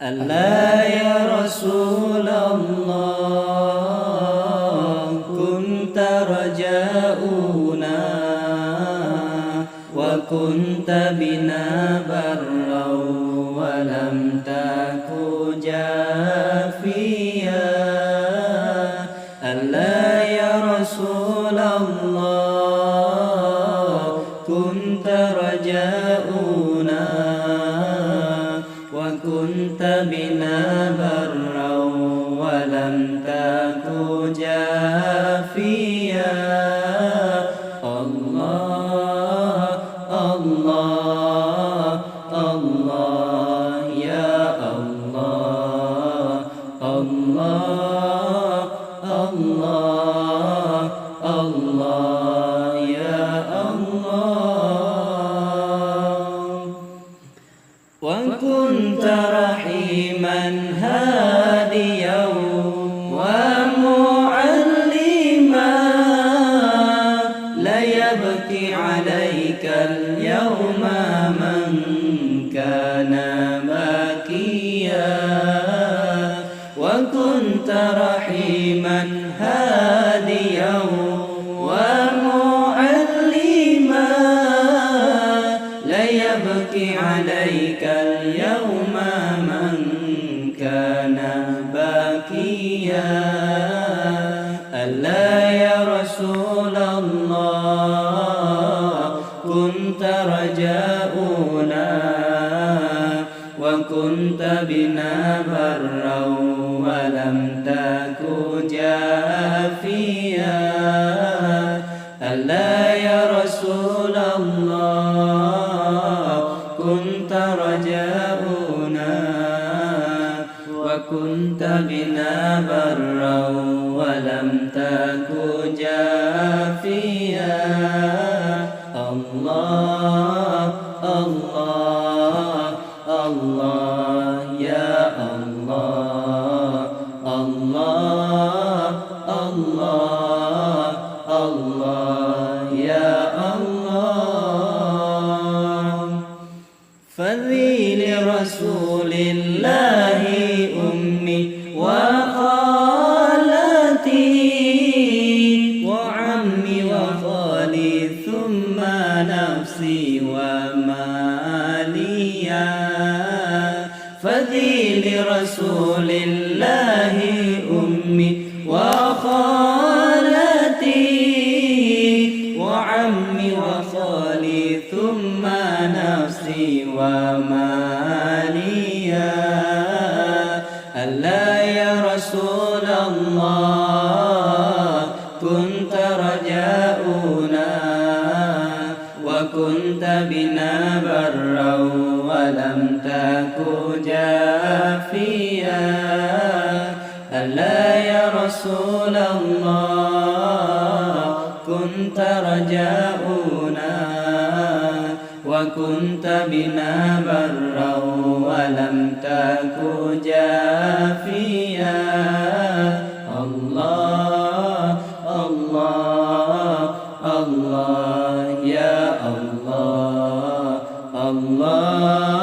ألا يا رسول الله كنت رجاؤنا وكنت بنا برا ولم تك جافيا. ألا يا رسول الله كنت رجاؤنا وكنت بنا برا ولم تك جافيا. الله الله الله يا الله الله الله الله يا الله. وكنت رحيما هاديا ومعلما لا يبكي عليك اليوم من كان باكيا. وكنت رحيما هاديا ومعلما لا يبكي عليك اليوم من كان باكيا. ألا يا رسول الله كنت رجاؤنا وكنت بنا برا ولم تك جافيا. ألا يا رسول الله كنت رجاؤنا وكنت بنا برا ولم تك جافيا. الله الله الله يا الله الله الله الله يا الله. فذي لرسول الله أمي وخالتي وعمي وخالي ثم نفسي وماليا. فذي لرسول الله أمي وخالتي وعمي وخالي ثم نفسي وماليا. ألا يا رسول الله كنت رجاؤنا وكنت بنا برا ولم تك جافيا. ألا يا رسول الله كنت رجاؤنا وكنت بنا برا ولم تك جافيا. الله الله الله يا الله الله